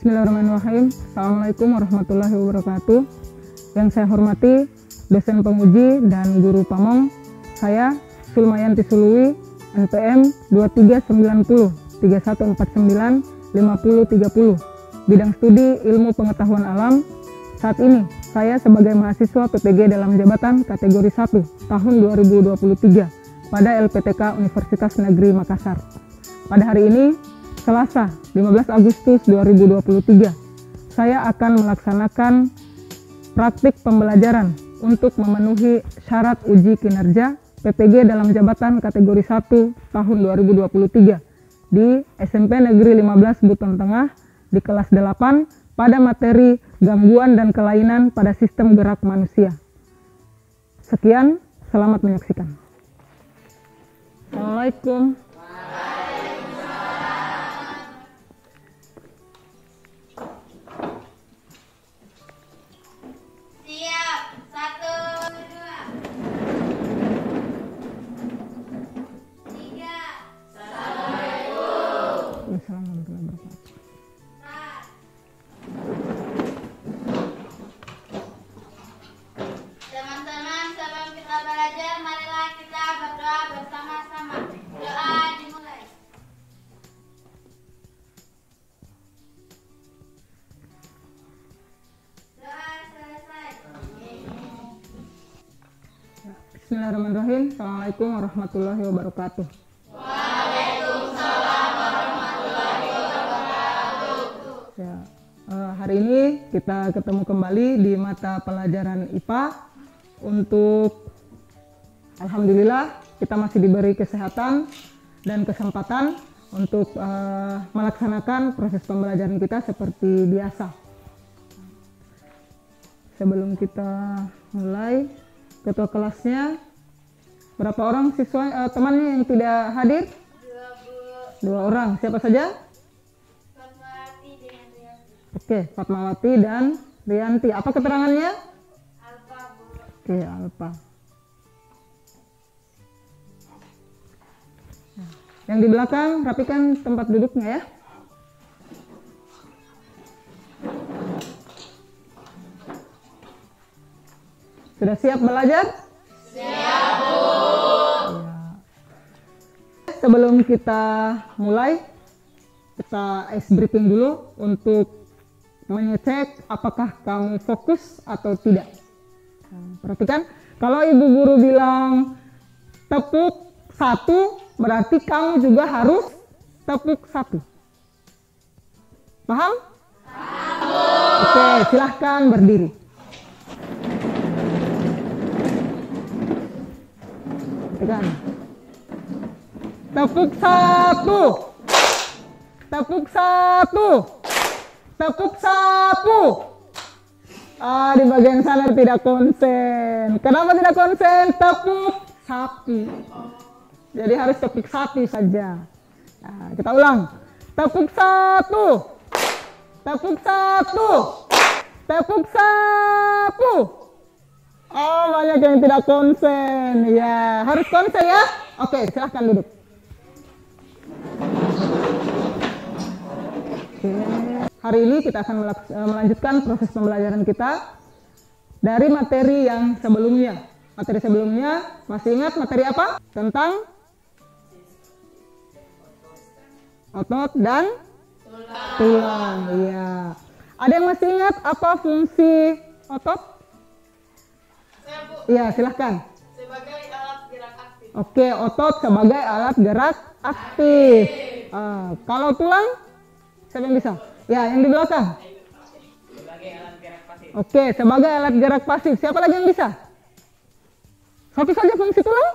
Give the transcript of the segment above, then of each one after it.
Bismillahirrahmanirrahim. Assalamualaikum warahmatullahi wabarakatuh. Yang saya hormati dosen penguji dan guru pamong, saya Sulmayanti Suluwi, NPM 2390 3149 5030, bidang studi Ilmu Pengetahuan Alam. Saat ini saya sebagai mahasiswa PPG dalam jabatan kategori 1 tahun 2023 pada LPTK Universitas Negeri Makassar. Pada hari ini, Selasa 15 Agustus 2023, saya akan melaksanakan praktik pembelajaran untuk memenuhi syarat uji kinerja PPG dalam jabatan kategori 1 tahun 2023 di SMP Negeri 15 Buton Tengah di kelas 8 pada materi gangguan dan kelainan pada sistem gerak manusia. Sekian, selamat menyaksikan. Assalamualaikum. Teman-teman, sebelum kita belajar, marilah kita berdoa bersama-sama. Doa dimulai. Doa selesai. Bismillahirrahmanirrahim. Assalamualaikum warahmatullahi wabarakatuh. Waalaikumsalam warahmatullahi wabarakatuh. Ya, hari ini kita ketemu kembali di mata pelajaran IPA. Untuk alhamdulillah kita masih diberi kesehatan dan kesempatan untuk melaksanakan proses pembelajaran kita seperti biasa. Sebelum kita mulai, ketua kelasnya, berapa orang siswa temannya yang tidak hadir? 2 orang. Siapa saja? Fatmawati dengan Rianti. Oke, Fatmawati dan Rianti. Apa keterangannya? Alfa, Bu. Oke, Alfa. Yang di belakang, rapikan tempat duduknya ya. Sudah siap belajar? Siap, Bu. Ya. Sebelum kita mulai, kita ice briefing dulu untuk mengecek apakah kamu fokus atau tidak. Nah, perhatikan, kalau ibu guru bilang tepuk 1, berarti kamu juga harus tepuk 1. Paham? Oke, silahkan berdiri. Perhatikan. Tepuk 1. Tepuk 1. Tepuk 1. Di bagian sana tidak konsen. Kenapa tidak konsen? Tepuk 1. Jadi harus tepuk 1 saja. Nah, kita ulang. Tepuk 1. Tepuk 1. Tepuk 1. Oh, banyak yang tidak konsen. Ya, harus konsen ya. Oke, silahkan duduk. Oke. Hari ini kita akan melanjutkan proses pembelajaran kita dari materi yang sebelumnya. Materi sebelumnya, masih ingat materi apa? Tentang otot dan tulang. Iya. Ada yang masih ingat apa fungsi otot? Iya, silahkan. Sebagai alat gerak aktif. Oke, otot sebagai alat gerak aktif. Kalau tulang, siapa yang bisa? Ya, yang di belakang. Sebagai alat gerak pasif. Oke, sebagai alat gerak pasif. Siapa lagi yang bisa? Satu saja fungsi tulang?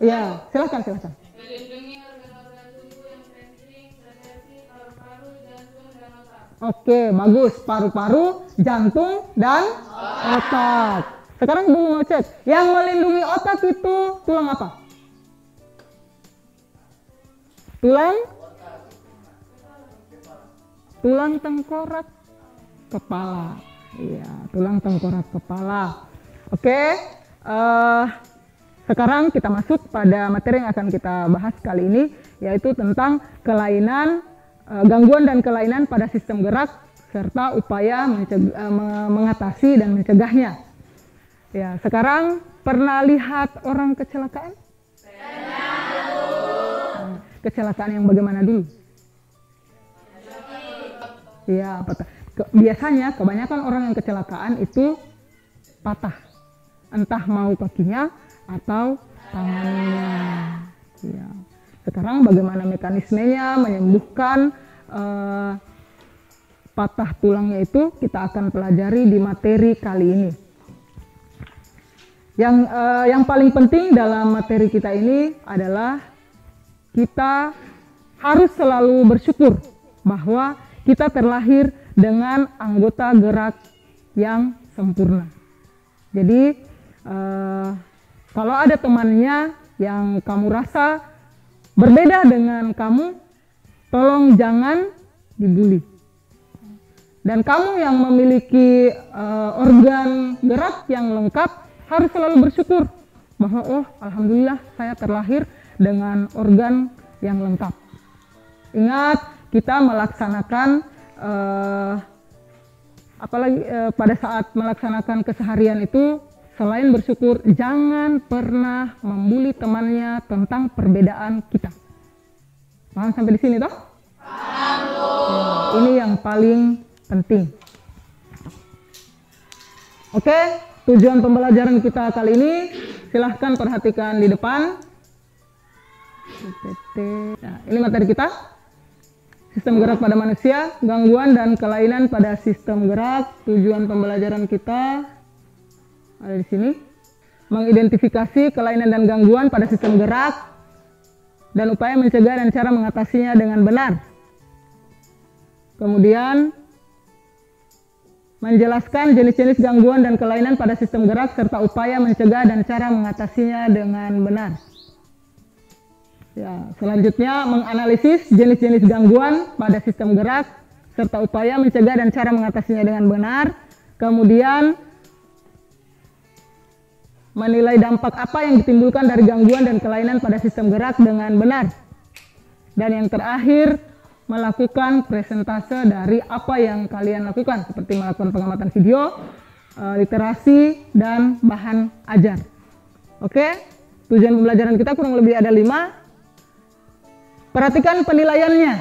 Ya, silahkan. Melindungi organ-organ tubuh yang penting seperti paru-paru, jantung, dan otak. Oke, bagus. Paru-paru, jantung, dan otak. Sekarang Ibu mau cek. Yang melindungi otak itu tulang apa? Tulang tengkorak kepala. Iya, tulang tengkorak kepala. Oke, sekarang kita masuk pada materi yang akan kita bahas kali ini, yaitu tentang kelainan gangguan dan kelainan pada sistem gerak serta upaya mengatasi dan mencegahnya. Ya, sekarang pernah lihat orang kecelakaan? Kecelakaan yang bagaimana dulu? Ya, patah. Biasanya kebanyakan orang yang kecelakaan itu patah, entah mau kakinya atau tangannya. Ya. Sekarang bagaimana mekanismenya menyembuhkan patah tulangnya itu kita akan pelajari di materi kali ini. Yang paling penting dalam materi kita ini adalah kita harus selalu bersyukur bahwa kita terlahir dengan anggota gerak yang sempurna. Jadi kalau ada temannya yang kamu rasa berbeda dengan kamu, tolong jangan dibully. Dan kamu yang memiliki organ gerak yang lengkap harus selalu bersyukur bahwa oh alhamdulillah saya terlahir dengan organ yang lengkap. Ingat, kita melaksanakan pada saat melaksanakan keseharian itu, selain bersyukur, jangan pernah membuli temannya tentang perbedaan kita. Paham sampai di sini toh? Paham. Ini yang paling penting. Oke, tujuan pembelajaran kita kali ini silahkan perhatikan di depan. Nah, ini materi kita. Sistem gerak pada manusia, gangguan dan kelainan pada sistem gerak. Tujuan pembelajaran kita ada di sini. Mengidentifikasi kelainan dan gangguan pada sistem gerak dan upaya mencegah dan cara mengatasinya dengan benar. Kemudian menjelaskan jenis-jenis gangguan dan kelainan pada sistem gerak serta upaya mencegah dan cara mengatasinya dengan benar. Ya, selanjutnya menganalisis jenis-jenis gangguan pada sistem gerak serta upaya mencegah dan cara mengatasinya dengan benar. Kemudian menilai dampak apa yang ditimbulkan dari gangguan dan kelainan pada sistem gerak dengan benar. Dan yang terakhir, melakukan presentase dari apa yang kalian lakukan, seperti melakukan pengamatan video, literasi, dan bahan ajar. Oke, tujuan pembelajaran kita kurang lebih ada 5. Perhatikan penilaiannya.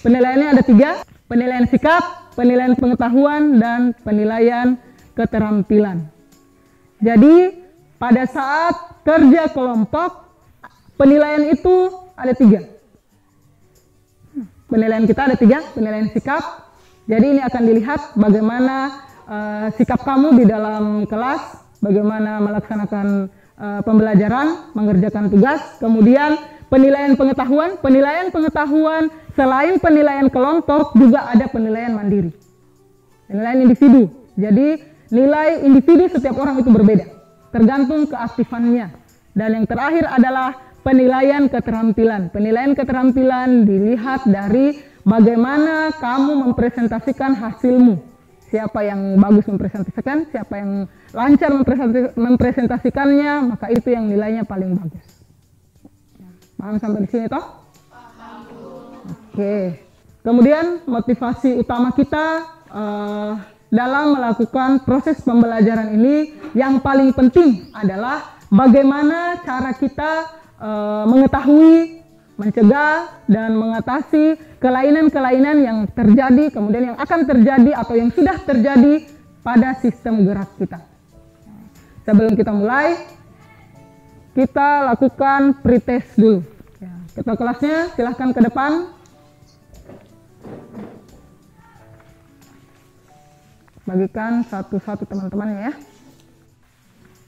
Penilaiannya ada 3, penilaian sikap, penilaian pengetahuan, dan penilaian keterampilan. Jadi, pada saat kerja kelompok, penilaian itu ada 3. Penilaian kita ada 3, penilaian sikap. Jadi ini akan dilihat bagaimana sikap kamu di dalam kelas, bagaimana melaksanakan pembelajaran, mengerjakan tugas. Kemudian penilaian pengetahuan. Penilaian pengetahuan selain penilaian kelompok juga ada penilaian mandiri, penilaian individu. Jadi nilai individu setiap orang itu berbeda, tergantung keaktifannya. Dan yang terakhir adalah penilaian keterampilan. Penilaian keterampilan dilihat dari bagaimana kamu mempresentasikan hasilmu. Siapa yang bagus mempresentasikan, siapa yang lancar mempresentasikannya, maka itu yang nilainya paling bagus. Paham sampai di sini toh? Paham. Oke. Kemudian motivasi utama kita dalam melakukan proses pembelajaran ini, yang paling penting adalah bagaimana cara kita mengetahui, mencegah, dan mengatasi kelainan-kelainan yang terjadi, kemudian yang akan terjadi atau yang sudah terjadi pada sistem gerak kita. Sebelum kita mulai, kita lakukan pretest dulu. Ya, ketua kelasnya silahkan ke depan. Bagikan satu-satu teman-temannya ya.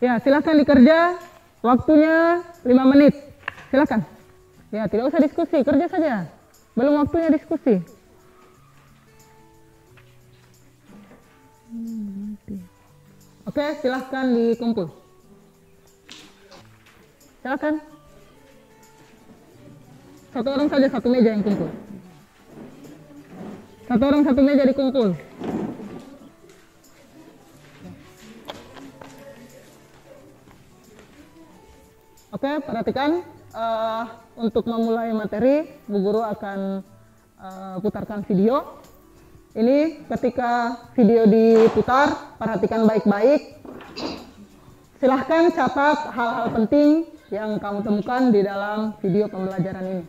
Ya, silahkan dikerja. Waktunya 5 menit. Silahkan. Ya, tidak usah diskusi, kerja saja. Belum waktunya diskusi. Oke, silahkan dikumpul. Silahkan. Satu orang saja satu meja yang kumpul. Satu orang satu meja dikumpul. Oke, perhatikan. Untuk memulai materi, Bu Guru akan putarkan video. Ini ketika video diputar, perhatikan baik-baik. Silahkan catat hal-hal penting yang kamu temukan di dalam video pembelajaran ini.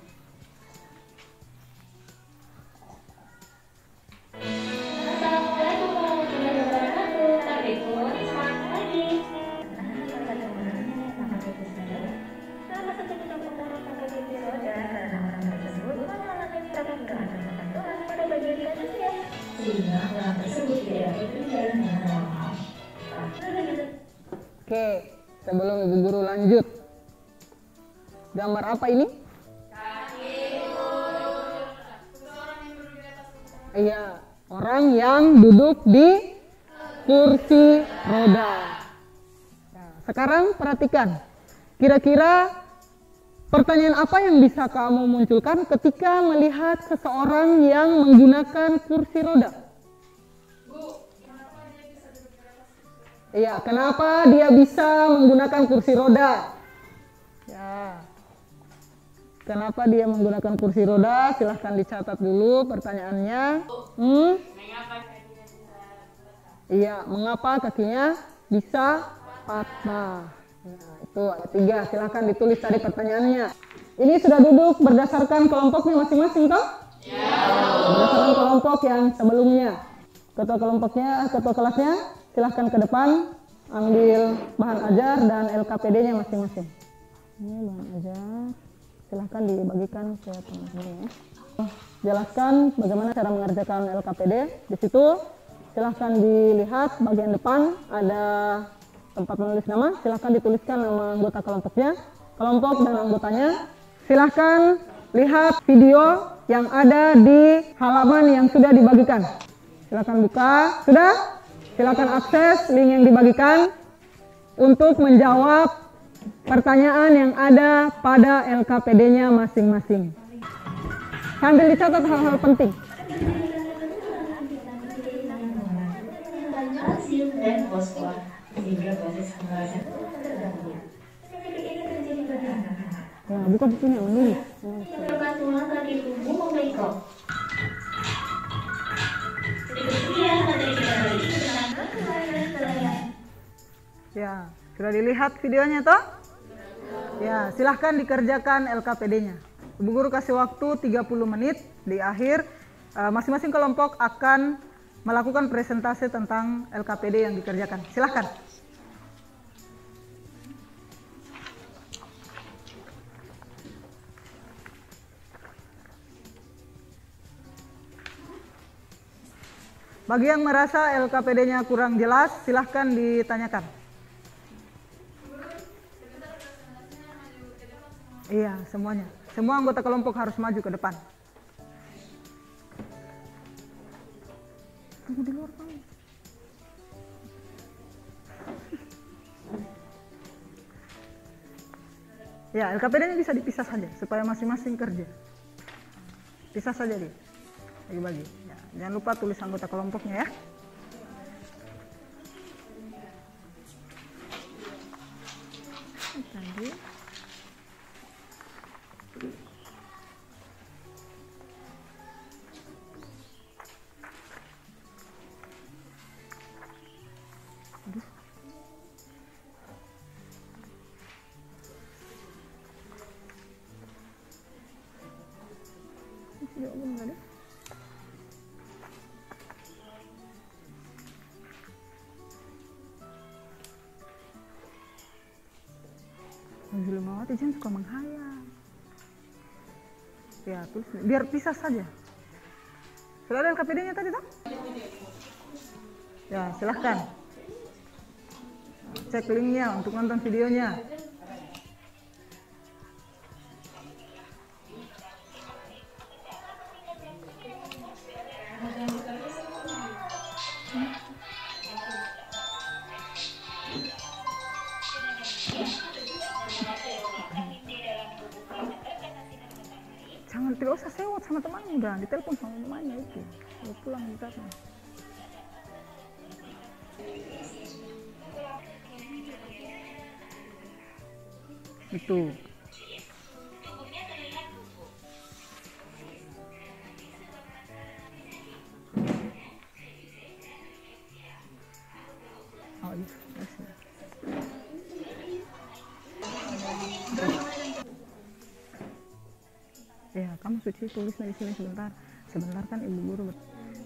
Oke, sebelum Ibu Guru lanjut, gambar apa ini? Iya, orang yang duduk di kursi roda. Nah, sekarang perhatikan, kira-kira pertanyaan apa yang bisa kamu munculkan ketika melihat seseorang yang menggunakan kursi roda? Iya, kenapa dia bisa menggunakan kursi roda? Ya, kenapa dia menggunakan kursi roda? Silahkan dicatat dulu pertanyaannya. Iya, mengapa kakinya bisa patah? Nah, itu ada 3. Silahkan ditulis tadi pertanyaannya. Ini sudah duduk berdasarkan kelompoknya masing-masing, toh? Ya. Berdasarkan kelompok yang sebelumnya. Ketua kelompoknya, ketua kelasnya, silahkan ke depan, ambil bahan ajar dan LKPD-nya masing-masing. Ini bahan ajar, silahkan dibagikan ke teman-teman. Jelaskan bagaimana cara mengerjakan LKPD. Di situ silahkan dilihat bagian depan ada tempat menulis nama, silahkan dituliskan nama anggota kelompoknya, kelompok dan anggotanya. Silahkan lihat video yang ada di halaman yang sudah dibagikan. Silahkan buka, sudah? Silahkan akses link yang dibagikan untuk menjawab pertanyaan yang ada pada LKPD-nya masing-masing. Sambil dicatat hal-hal penting. Dan fosfor sehingga basis pembahasan Nah, bukan di sini menulis. merupakan tulang kaki tubuh membengkok. Sekian materi kita kali ini tentang kelainan. Ya, sudah dilihat videonya toh? Ya, silahkan dikerjakan LKPD-nya. Ibu Guru kasih waktu 30 menit di akhir. Masing-masing kelompok akan melakukan presentasi tentang LKPD yang dikerjakan. Silahkan. Bagi yang merasa LKPD-nya kurang jelas, silahkan ditanyakan. Iya, semuanya. Semua anggota kelompok harus maju ke depan. Tunggu di luar kamu. Ya, LKPD-nya bisa dipisah saja supaya masing-masing kerja. Pisah saja dia. Bagi-bagi. Ya, jangan lupa tulis anggota kelompoknya ya. Tadi. Zulmawati jangan suka menghayal. Ya, tulis biar pisah saja. Sudah ada LKPD-nya tadi tak? Ya, silahkan. Cek linknya untuk nonton videonya. Jangan, tidak usah sewot sama temanmu, udah ditelepon sama temannya itu. Udah pulang kita. Itu. Ya, kamu Suci tulis di sini sebentar. Sebentar kan Ibu Guru,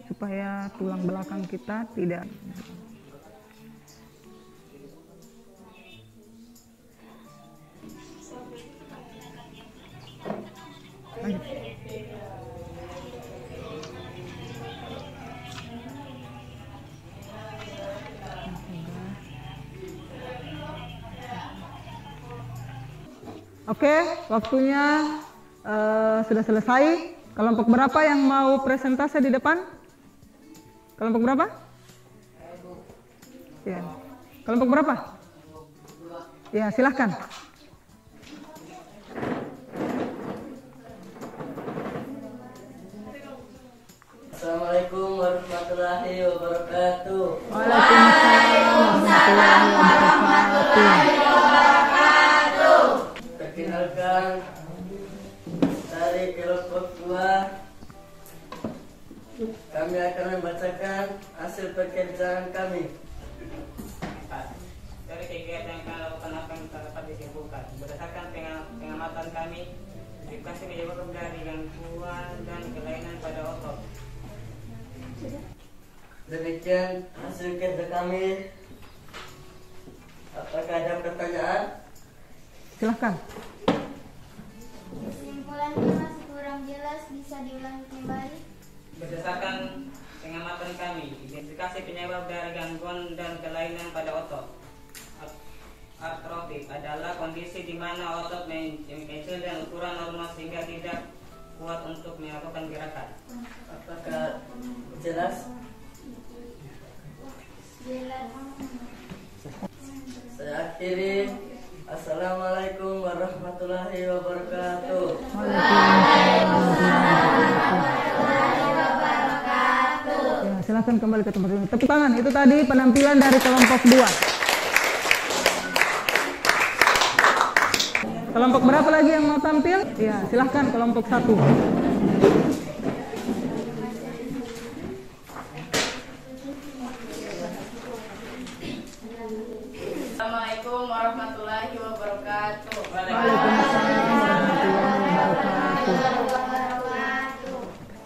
supaya tulang belakang kita tidak. Lanjut. Oke, waktunya sudah selesai. Kelompok berapa yang mau presentase di depan? Kelompok berapa? Ya. Kelompok berapa? Ya, silahkan. Assalamualaikum warahmatullahi wabarakatuh. Waalaikumsalam warahmatullahi wabarakatuh. Perkenalkan, dari kelompok 2 kami akan membacakan hasil pekerjaan kami. Dari kegiatan yang kami lakukan apa yang dapat disimpulkan berdasarkan pengamatan kami, indikasi menyebabkan dari gangguan dan kelainan pada otot. Demikian hasil kerja kami. Apakah ada pertanyaan? Silahkan. Kesimpulannya masih kurang jelas, bisa diulangi kembali? Berdasarkan pengamatan kami, identifikasi penyebab dari gangguan dan kelainan pada otot. Atrofik adalah kondisi di mana otot mengecil dan ukuran normal sehingga tidak kuat untuk melakukan gerakan. Apakah jelas? Jelas. Saya akhiri. Assalamualaikum warahmatullahi wabarakatuh. Ya, silahkan kembali ke tempat ini. Tepuk tangan. Itu tadi penampilan dari kelompok 2. Kelompok berapa lagi yang mau tampil? Ya, silahkan kelompok 1. Assalamualaikum warahmatullahi wabarakatuh. Waalaikumsalam warahmatullahi wabarakatuh.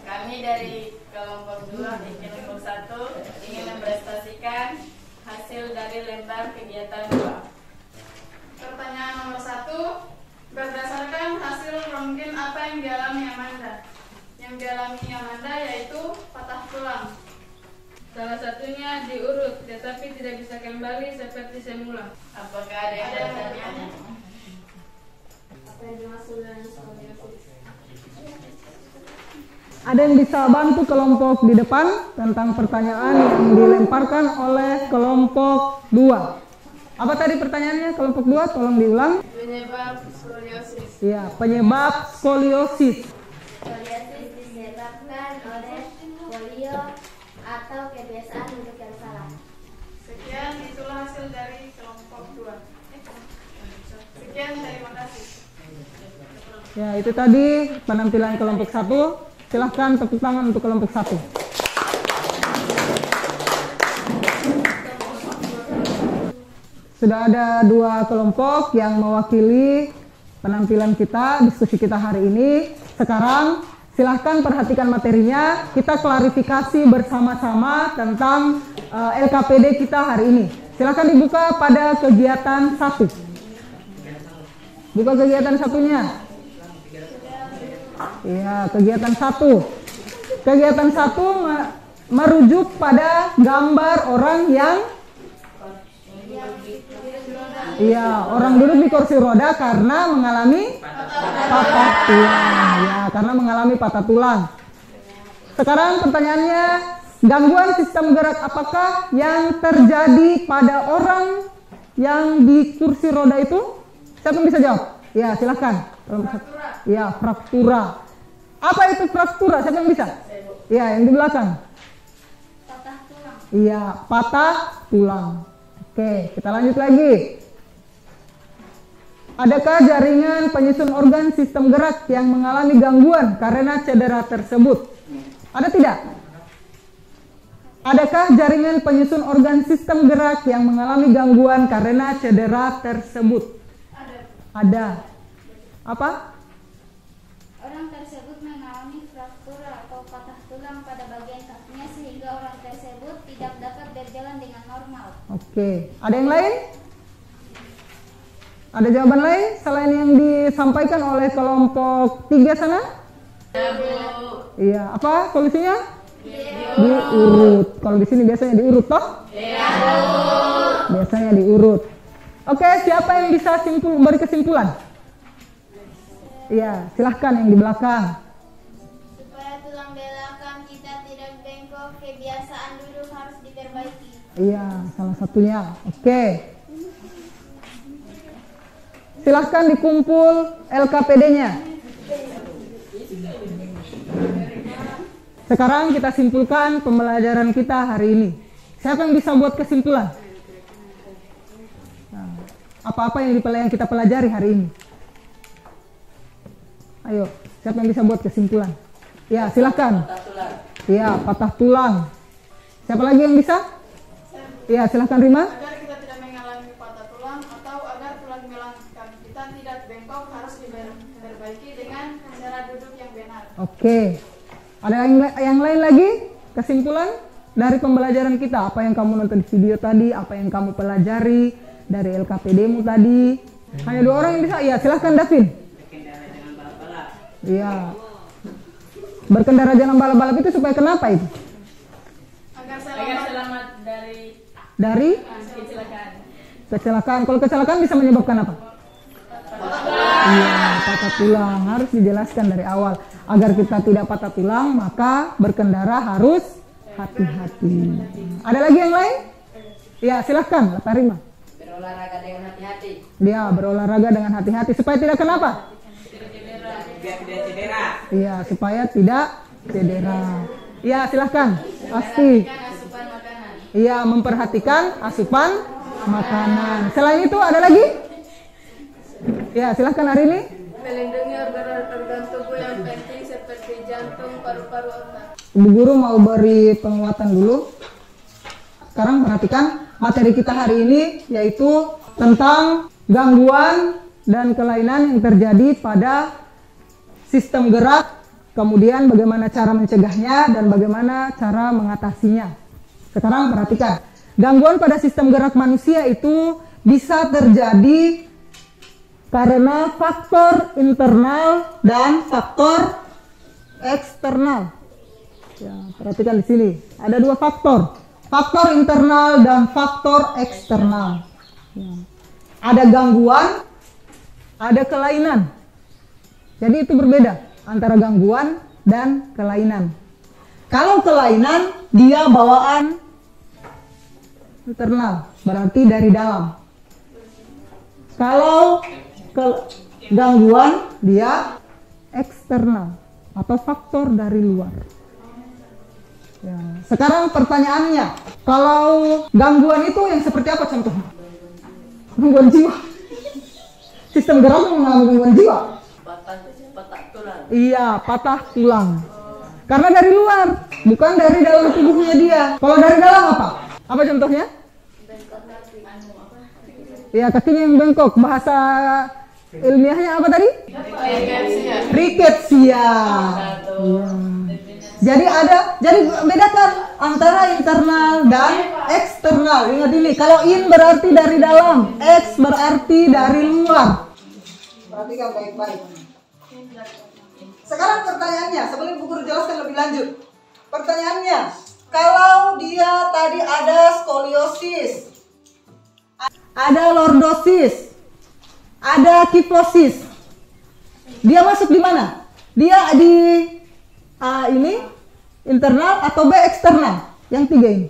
Kami dari kelompok 2 di kelompok 1 ingin mempresentasikan hasil dari lembar kegiatan 2. Pertanyaan nomor 1, berdasarkan hasil ronggen apa yang dialami Amanda? Yang dialami Amanda yaitu patah tulang. Salah satunya diurut, tetapi tidak bisa kembali seperti semula. Apakah ada yang bertanya? Apa yang dimaksud dengan skoliosis? Ada yang bisa bantu kelompok di depan tentang pertanyaan yang dilemparkan oleh kelompok 2. Apa tadi pertanyaannya kelompok 2? Tolong diulang. Penyebab skoliosis. Ya, penyebab skoliosis. Skoliosis disebabkan oleh polio atau kebiasaan duduk yang salah. Sekian, itulah hasil dari kelompok 2. Sekian, terima kasih. Ya, itu tadi penampilan kelompok 1. Silahkan tepuk tangan untuk kelompok 1. Sudah ada 2 kelompok yang mewakili penampilan kita, diskusi kita hari ini. Sekarang silahkan perhatikan materinya, kita klarifikasi bersama-sama tentang LKPD kita hari ini. Silahkan dibuka pada kegiatan 1. Buka kegiatan satunya. Ya, kegiatan 1. Kegiatan 1 merujuk pada gambar orang yang orang duduk di kursi roda karena mengalami patah tulang. Ya, karena mengalami patah tulang. Sekarang pertanyaannya, gangguan sistem gerak apakah yang terjadi pada orang yang di kursi roda itu? Siapa yang bisa jawab? Ya, silahkan. Ya, fraktura. Apa itu fraktura? Siapa yang bisa? Ya, yang di belakang. Patah tulang. Iya, patah tulang. Oke, kita lanjut lagi. Adakah jaringan penyusun organ sistem gerak yang mengalami gangguan karena cedera tersebut? Ada tidak? Adakah jaringan penyusun organ sistem gerak yang mengalami gangguan karena cedera tersebut? Ada. Apa? Orang orang tersebut mengalami fraktur atau patah tulang pada bagian kakinya sehingga orang tersebut tidak dapat berjalan dengan normal. Oke, ada yang lain? Ada jawaban lain selain yang disampaikan oleh kelompok 3 sana? Iya, apa solusinya? Diurut. Kalau di sini biasanya diurut toh? Iya. Biasanya diurut. Oke, siapa yang bisa beri kesimpulan? Iya, silahkan yang di belakang. Supaya tulang belakang kita tidak bengkok, kebiasaan duduk harus diperbaiki. Iya, salah satunya. Oke. Silahkan dikumpul LKPD-nya. Sekarang kita simpulkan pembelajaran kita hari ini. Siapa yang bisa buat kesimpulan? Nah, apa-apa yang kita pelajari hari ini? Ayo, siapa yang bisa buat kesimpulan? Ya, silahkan. Ya, patah tulang. Siapa lagi yang bisa? Ya, silahkan Rima. Agar kita tidak mengalami patah tulang atau agar tulang belakang kita tidak bengkok harus diperbaiki dengan cara duduk yang benar. Oke. Ada yang lain lagi? Kesimpulan dari pembelajaran kita, apa yang kamu nonton di video tadi, apa yang kamu pelajari dari LKPD-mu tadi. Hanya 2 orang yang bisa. Iya, silahkan Davin. Berkendara jangan balap-balap. Iya. Berkendara jangan balap-balap itu supaya kenapa itu? Agar selamat Dari kecelakaan. Kalau kecelakaan bisa menyebabkan apa? Iya, patah tulang. Harus dijelaskan dari awal. Agar kita tidak patah tulang, maka berkendara harus hati-hati. Ada lagi yang lain? Ya, silahkan, Pak Rima. Berolahraga dengan hati-hati. Dia berolahraga dengan hati-hati supaya tidak kenapa? Biar tidak cedera. Iya, supaya tidak cedera. Iya, silahkan. Pasti. asupan makanan. Iya, memperhatikan asupan makanan. Selain itu ada lagi? Ya, silahkan hari ini. Melindungi organ-organ tubuh yang penting seperti jantung, paru-paru, otak. Ibu guru mau beri penguatan dulu. Sekarang perhatikan materi kita hari ini yaitu tentang gangguan dan kelainan yang terjadi pada sistem gerak, kemudian bagaimana cara mencegahnya dan bagaimana cara mengatasinya. Sekarang perhatikan, gangguan pada sistem gerak manusia itu bisa terjadi karena faktor internal dan faktor eksternal. Ya, perhatikan di sini ada 2 faktor. Faktor internal dan faktor eksternal. Ya. Ada gangguan, ada kelainan. Jadi itu berbeda antara gangguan dan kelainan. Kalau kelainan dia bawaan internal, berarti dari dalam. Kalau gangguan dia eksternal atau faktor dari luar. Ya. Sekarang pertanyaannya, kalau gangguan itu yang seperti apa contohnya? Gangguan jiwa. Sistem gerak mengalami gangguan jiwa. Patah tulang. Iya, patah tulang. Karena dari luar, bukan dari dalam tubuhnya dia. Kalau dari dalam apa? Apa contohnya? Iya, kakinya yang bengkok. Bahasa ilmiahnya apa tadi? Rickettsia. Ya. Jadi bedakan antara internal dan eksternal. Ingat ini, kalau in berarti dari dalam, ex berarti dari luar. Perhatikan baik-baik. Sekarang pertanyaannya, sebelum Bu Guru jelaskan lebih lanjut. Pertanyaannya, kalau dia tadi ada skoliosis, ada lordosis, ada kifosis, dia masuk di mana? Dia di A ini internal atau B eksternal? Yang 3 ini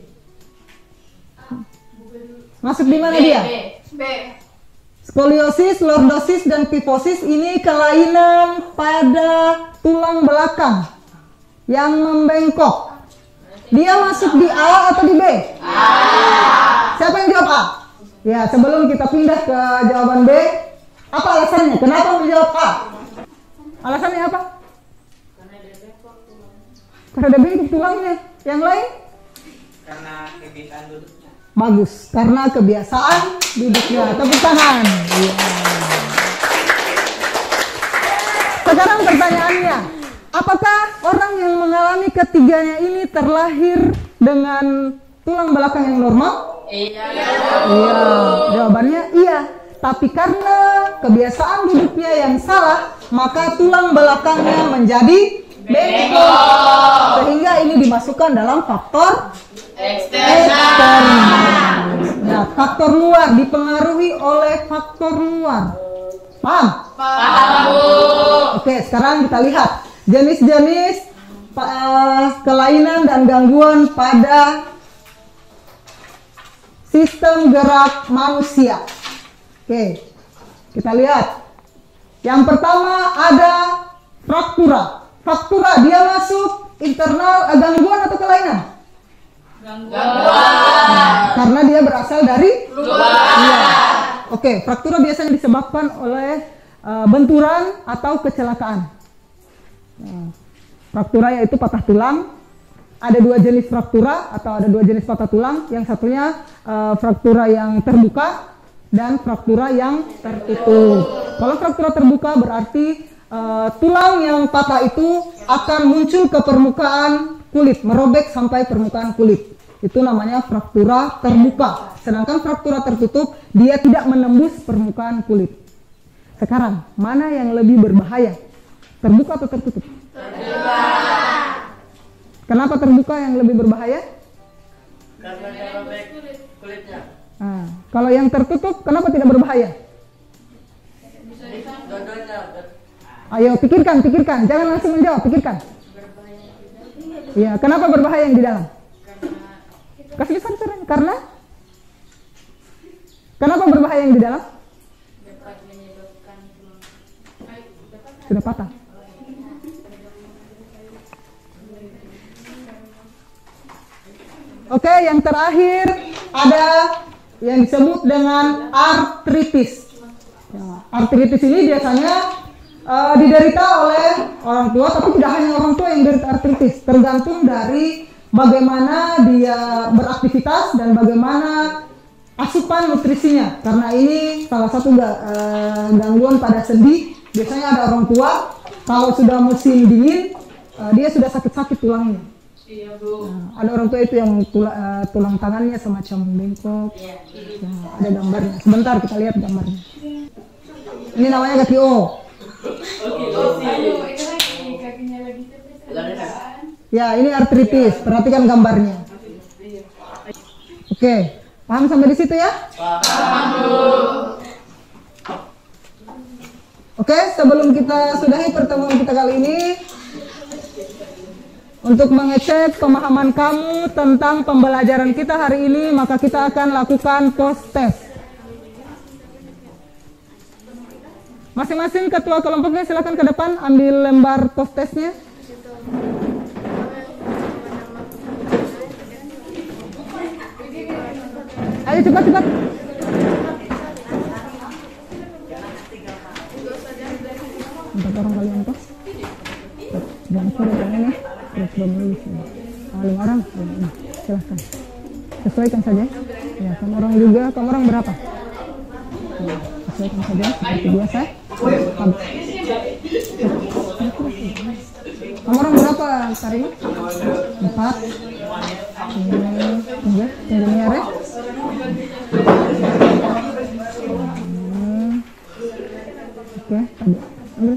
masuk di mana dia? B. Skoliosis, lordosis, dan kifosis ini kelainan pada tulang belakang yang membengkok. Dia masuk di A atau di B? A. Siapa yang jawab A? Ya, sebelum kita pindah ke jawaban B, apa alasannya? Kenapa menjawab A? Alasannya apa? Karena ada bengkok tulangnya. Yang lain? Karena kebiasaan duduknya. Bagus, karena kebiasaan duduknya. Tepuk tangan. Ya. Sekarang pertanyaannya, apakah orang yang mengalami ketiganya ini terlahir dengan tulang belakang yang normal? Iya. Iya, jawabannya iya. Tapi karena kebiasaan duduknya yang salah, maka tulang belakangnya menjadi bengkok. Sehingga ini dimasukkan dalam faktor eksternal. Nah, faktor luar dipengaruhi oleh faktor luar. Paham? Paham, Bu. Oke, sekarang kita lihat jenis-jenis kelainan dan gangguan pada sistem gerak manusia. Oke, kita lihat. Yang pertama ada fraktura. Fraktura dia masuk internal gangguan atau kelainan? Gangguan. Karena dia berasal dari Luar. Iya. Oke, fraktura biasanya disebabkan oleh benturan atau kecelakaan. Nah, fraktura yaitu patah tulang. Ada dua jenis fraktura atau ada dua jenis patah tulang. Yang satunya fraktura yang terbuka dan fraktura yang tertutup. Kalau fraktura terbuka berarti tulang yang patah itu akan muncul ke permukaan kulit, merobek sampai permukaan kulit. Itu namanya fraktura terbuka. Sedangkan fraktura tertutup, dia tidak menembus permukaan kulit. Sekarang, mana yang lebih berbahaya? Terbuka atau tertutup? Terbuka. Kenapa terbuka yang lebih berbahaya? Karena dia robek kulitnya. Nah, kalau yang tertutup, kenapa tidak berbahaya? Dua-duanya. Ayo pikirkan, jangan langsung menjawab, pikirkan. Iya, kenapa berbahaya yang di dalam? Kasih lisan karena? Kenapa berbahaya yang di dalam? Dapat menyebabkan Sudah patah. Oke, yang terakhir ada yang disebut dengan artritis. Ya, artritis ini biasanya diderita oleh orang tua, tapi tidak hanya orang tua yang menderita artritis, tergantung dari bagaimana dia beraktivitas dan bagaimana asupan nutrisinya. Karena ini salah satu gangguan pada sendi. Biasanya ada orang tua kalau sudah musim dingin dia sudah sakit-sakit tulangnya. Iya, Bu. Nah, ada orang tua itu yang tulang tangannya semacam bengkok. Nah, ada gambarnya. Sebentar kita lihat gambarnya. Ini namanya kaki O. Aduh, itu lagi kakinya lagi terpesan. Ya, ini artritis. Perhatikan gambarnya. Oke, paham sampai di situ ya? Paham, Bu. Oke, sebelum kita sudahi pertemuan kita kali ini, untuk mengecek pemahaman kamu tentang pembelajaran kita hari ini, maka kita akan lakukan post test. Masing-masing ketua kelompoknya silakan ke depan ambil lembar post testnya. Ayo cepat. Empat orang kalian toh? Jangan suruh jangan ya. Belum lulus ya. 5 orang. Silahkan. Sesuaikan saja. Ya, kamu orang juga. Kamu orang berapa? Ya, sesuaikan saja seperti biasa. Kamu orang berapa, Karima? 4. Tunggu nih ya, Rek. Oke, ambil. Oke,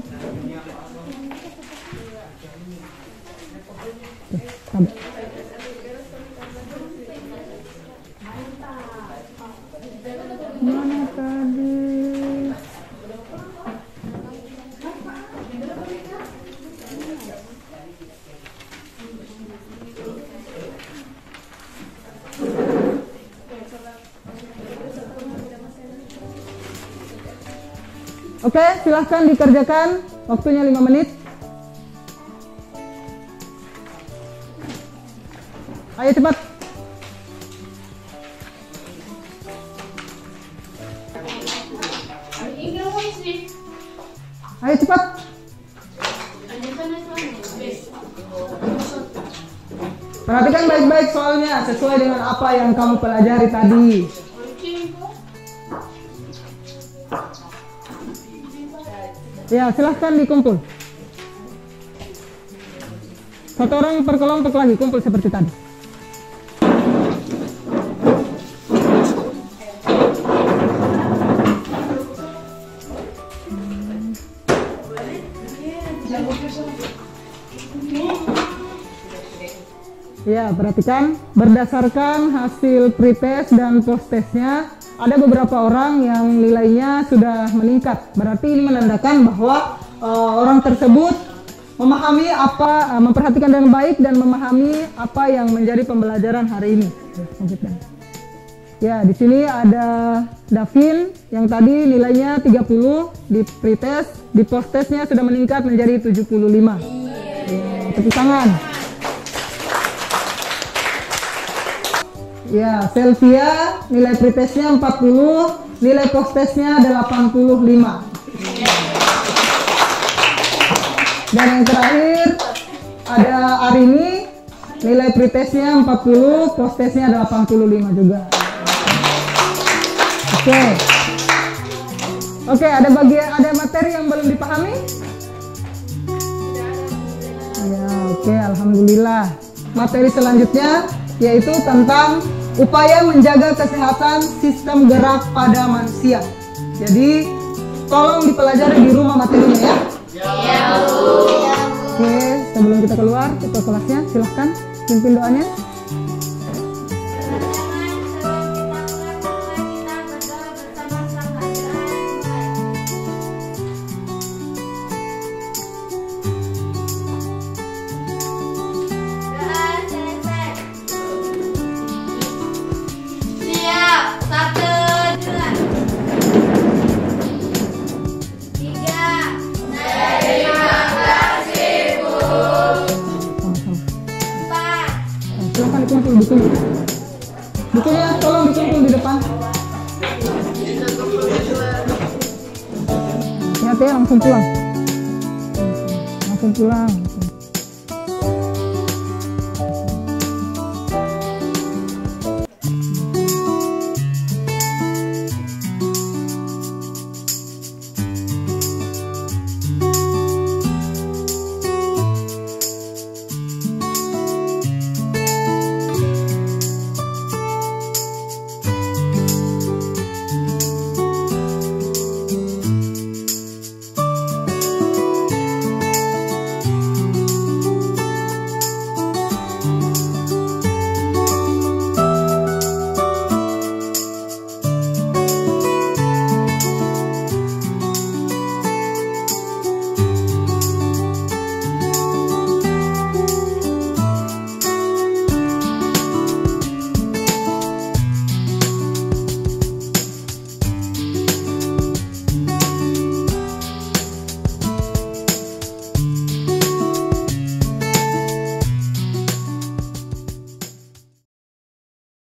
mana tadi? Oke, silahkan dikerjakan. Waktunya 5 menit. Ayo cepat. Ayo cepat. Perhatikan baik-baik soalnya sesuai dengan apa yang kamu pelajari tadi. Ya, silahkan dikumpul. Satu orang per kelompok lagi kumpul seperti tadi. Ya, perhatikan berdasarkan hasil pretest dan posttestnya ada beberapa orang yang nilainya sudah meningkat. Berarti ini menandakan bahwa orang tersebut memahami apa, memperhatikan dengan baik dan memahami apa yang menjadi pembelajaran hari ini. Ya, di sini ada Davin yang tadi nilainya 30 di pretest, di posttestnya sudah meningkat menjadi 75. Ya, tepuk tangan. Ya, Selvia nilai pretestnya 40, nilai posttestnya 85. Dan yang terakhir ada Arini, nilai pretestnya 40, posttestnya 85 juga. Oke, ada materi yang belum dipahami? Ya, oke, alhamdulillah. Materi selanjutnya yaitu tentang upaya menjaga kesehatan sistem gerak pada manusia. Jadi tolong dipelajari di rumah materinya ya. Ya, Bu. Oke, sebelum kita keluar ke kelasnya, silahkan pimpin doanya. Kumpul bukunya tolong dikumpul di depan. Hati-hati, langsung pulang.